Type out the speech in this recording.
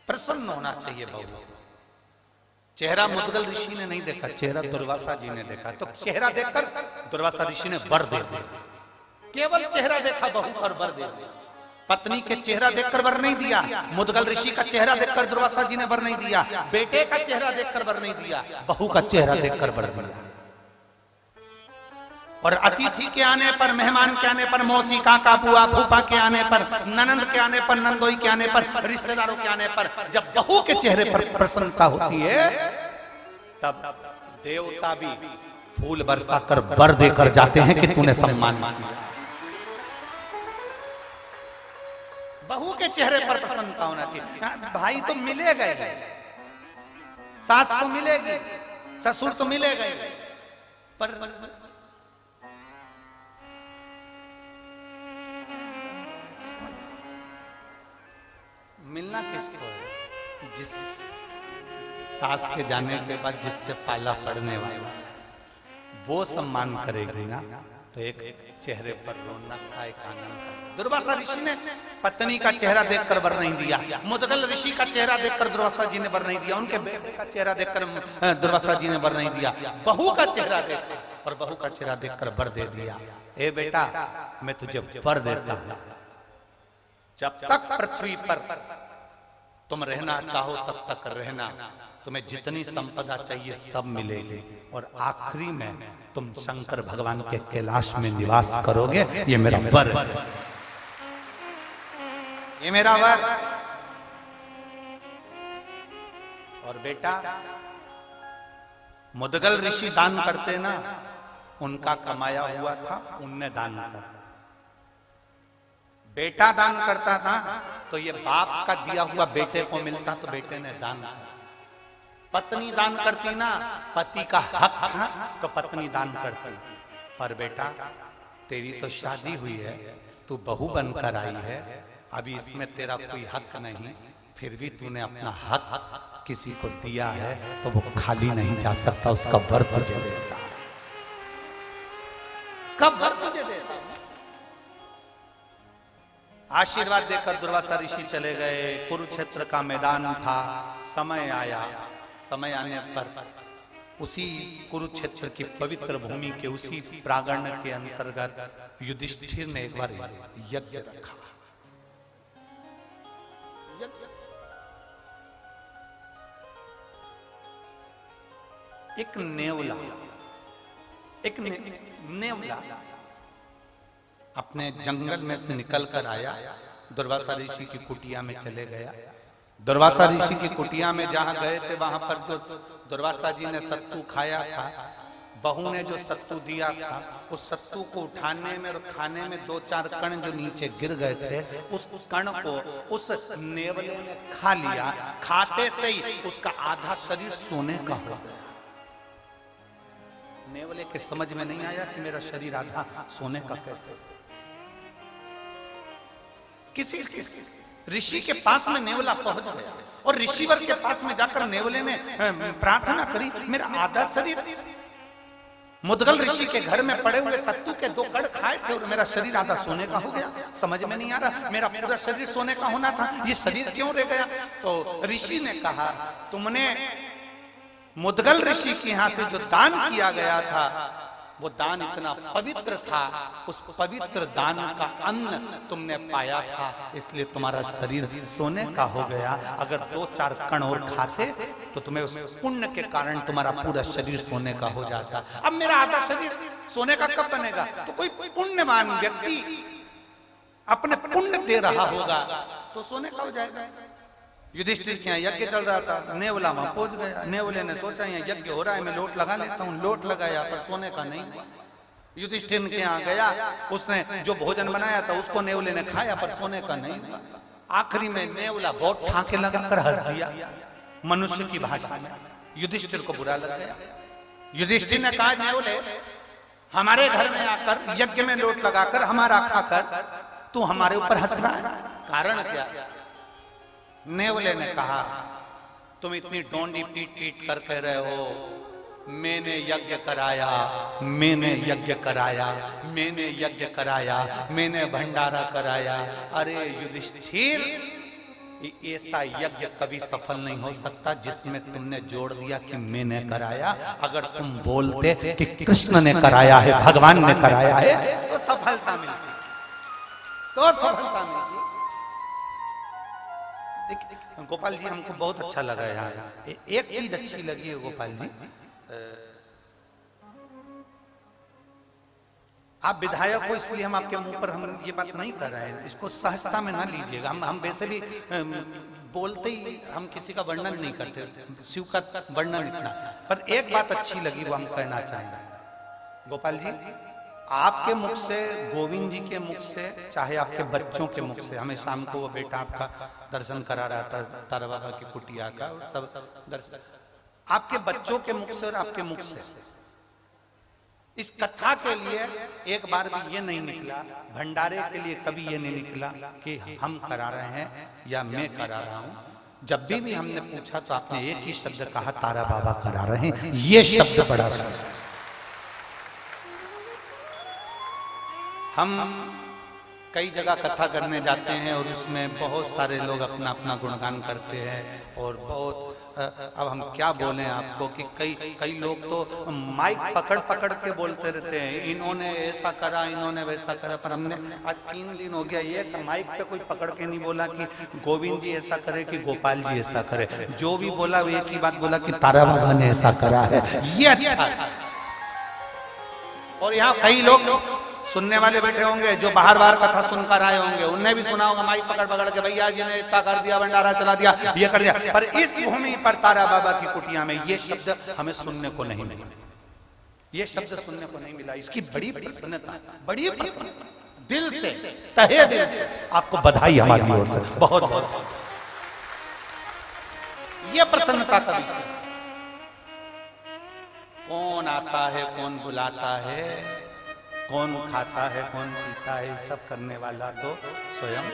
प्रसन्न होना चाहिए बहू। चेहरा मुद्गल ऋषि ने नहीं देखा, चेहरा दुर्वासा जी ने देखा। तो चेहरा देखकर दुर्वासा ऋषि ने वर दे दिया। केवल चेहरा देखा बहू पर वर दे दिया। पत्नी के चेहरा देखकर वर नहीं दिया, मुद्गल ऋषि का चेहरा देखकर दुर्वासा जी ने वर नहीं दिया, बेटे का चेहरा देखकर वर नहीं दिया, बहू का चेहरा देखकर वर दिया। और अतिथि के आने पर, मेहमान के आने पर, मौसी काका बुआ फूफा के आने पर, ननंद के आने पर, नंदोई के आने पर, रिश्तेदारों के आने पर जब बहू के चेहरे पर प्रसन्नता होती है तब देवता भी फूल बरसाकर वर देकर जाते हैं कि तूने सम्मान किया। बहू के चेहरे पर प्रसन्नता होना चाहिए। भाई तो मिले गए, सास तो मिलेगी, ससुर तो मिले गए, पर मिलना किसको है? जिस सास के जाने के बाद जिससे पाला पड़ने वाला वो सम्मान करेगी ना, तो एक चेहरे पर रौनक था, एक आनंद था। दुर्वासा ऋषि ने पत्नी का चेहरा देखकर वर नहीं दिया, मुद्गल ऋषि का चेहरा देखकर दुर्वासा जी ने वर नहीं दिया, उनके बेटे का चेहरा देखकर दुर्वासा जी ने वर नहीं दिया, बहू का चेहरा देखकर और बहू का चेहरा देखकर वर दे दिया। ए बेटा, मैं तुझे वर देता हूं, जब तक पृथ्वी पर तुम रहना चाहो तब तक रहना, तुम्हें जितनी संपदा चाहिए सब मिलेगी, और आखिरी में तुम शंकर भगवान के कैलाश में निवास करोगे। ये मेरा वर, ये मेरा वर। और बेटा, मुद्गल ऋषि दान करते ना, उनका कमाया हुआ था, उनने दान कर। बेटा दान करता था तो ये बाप का दिया हुआ बेटे को मिलता, तो बेटे ने दान किया। पत्नी दान करती ना, पति का हक था तो पत्नी दान करती। पर बेटा, तेरी तो शादी हुई है, तू बहू बनकर आई है, अभी इसमें तेरा कोई हक नहीं, फिर भी तूने अपना हक किसी को दिया है तो वो खाली नहीं जा सकता, उसका वर तुझे देता, उसका वर तुझे देता। आशीर्वाद देकर दुर्वासा ऋषि चले गए। कुरुक्षेत्र का मैदान था, समय आया, समय आने पर उसी कुरुक्षेत्र की पवित्र भूमि के उसी प्रांगण के अंतर्गत युधिष्ठिर ने एक बार यज्ञ रखा। एक नेवला, एक नेवला अपने जंगल में से निकल कर आया, दुर्वासा ऋषि की कुटिया में चले गया। दुर्वासा ऋषि की कुटिया में जहां गए थे, वहां पर जो दुर्वासा जी ने सत्तू खाया था, बहू ने जो सत्तू दिया था, उस सत्तू को उठाने में और खाने में 2-4 कण जो नीचे गिर गए थे, उस कण को उस नेवले ने खा लिया। खाते से ही उसका आधा शरीर सोने का हो गया। नेवले के समझ में नहीं आया कि मेरा शरीर आधा सोने का कैसे। किसी ऋषि के पास में नेवला पहुंच गया और ऋषिवर के पास में जाकर नेवले ने प्रार्थना करी, मेरा आधा शरीर मुद्गल ऋषि के घर में पड़े हुए सत्तू के 2 कण खाए थे और मेरा शरीर आधा सोने का हो गया। समझ में नहीं आ रहा, मेरा पूरा शरीर सोने का होना था, ये शरीर क्यों रह गया? तो ऋषि ने कहा, तुमने मुद्गल ऋषि के यहां से जो दान किया गया था, वो दान इतना पवित्र था, उस पवित्र दान का अन्न तुमने पाया था, इसलिए तुम्हारा शरीर सोने का हो गया। अगर 2-4 कण और खाते तो तुम्हें उस पुण्य के कारण तुम्हारा पूरा शरीर सोने का हो जाता। अब मेरा आधा शरीर सोने का कब बनेगा? तो कोई पुण्यवान व्यक्ति अपने पुण्य दे रहा होगा तो सोने का हो जाएगा। युधिष्ठिर के यहाँ यज्ञ चल रहा था, नेवला वहां पहुंच गया। नेवले ने सोचा यहाँ यज्ञ हो रहा है, मैं लोट लगा लेता हूँ। लोट लगाया पर सोने का नहीं हुआ। युधिष्ठिर के यहाँ गया, उसने जो भोजन बनाया था उसको नेवले ने खाया, पर सोने का नहीं हुआ। आखिरी में नेवला बहुत ठाके लगाकर हंस दिया मनुष्य की भाषा में। युधिष्ठिर को बुरा लग गया। युधिष्ठिर ने कहा, नेवले, हमारे घर में आकर यज्ञ में लोट लगाकर हमारा खाकर तू हमारे ऊपर हंस रहा है, कारण क्या? नेवले ने कहा, तुम इतनी डोंडी पीट पीट कर कह रहे हो, मैंने यज्ञ कराया, मैंने यज्ञ कराया, मैंने यज्ञ कराया, मैंने भंडारा कराया। अरे युधिष्ठिर, ऐसा यज्ञ कभी सफल नहीं हो सकता जिसमें तुमने जोड़ दिया कि मैंने कराया। अगर तुम बोलते कि कृष्ण ने कराया है, भगवान ने कराया है, तो सफलता मिलती, तो सफलता मिलती। देखिए गोपाल जी, हमको बहुत अच्छा लगा यहाँ। एक चीज अच्छी लगी है गोपाल जी, आप विधायक हो इसलिए हम आपके मुंह पर हम ये बात नहीं कर रहे हैं, इसको सहजता में ना लीजिएगा। हम वैसे भी बोलते ही हम किसी का वर्णन नहीं करते, शिव का वर्णन इतना। पर एक बात अच्छी लगी वो हम कहना चाहेंगे गोपाल जी, आपके मुख से, गोविंद जी के मुख से, चाहे आपके बच्चों के मुख से, हमें शाम को वो बेटा आपका दर्शन करा रहा था तारा बाबा की कुटिया का, सब दर्शन आपके बच्चों के मुख से और आपके मुख से इस कथा के लिए एक बार भी ये नहीं निकला, भंडारे के लिए कभी ये नहीं निकला कि हम करा रहे हैं या मैं करा रहा हूं। जब भी हमने पूछा तो आपने एक ही शब्द कहा, तारा बाबा करा रहे हैं। ये शब्द बड़ा सुंदर। हम कई जगह कथा करने जाते हैं और उसमें बहुत सारे लोग अपना अपना गुणगान करते हैं और बहुत, अब हम क्या बोलें आपको कि कई लोग तो माइक पकड़ पकड़ के बोलते रहते हैं, इन्होंने ऐसा करा, इन्होंने वैसा करा। पर हमने आज 3 दिन हो गया ये माइक पे कोई पकड़ के नहीं बोला कि गोविंद जी ऐसा करे कि गोपाल जी ऐसा करे। जो भी बोला वो एक ही बात बोला कि तारा बाबा ने ऐसा करा है। ये अच्छा। और यहाँ कई लोग सुनने वाले बैठे होंगे जो बाहर कथा सुनकर आए होंगे, उनने भी सुना होगा माइक पकड़ पकड़ के, भैया जी ने इतना कर दिया, भंडारा चला दिया, ये कर दिया। पर इस भूमि पर तारा बाबा की कुटिया में ये शब्द हमें सुनने को नहीं मिला, ये शब्द सुनने को नहीं मिला। इसकी बड़ी प्रसन्नता, बड़ी प्रसन्नता, दिल से, तहे दिल से आपको बधाई हमारी ओर से, बहुत बहुत। ये प्रसन्नता का विषय, कौन आता है, कौन बुलाता है, कौन खाता है, कौन पीता है, सब करने वाला तो स्वयं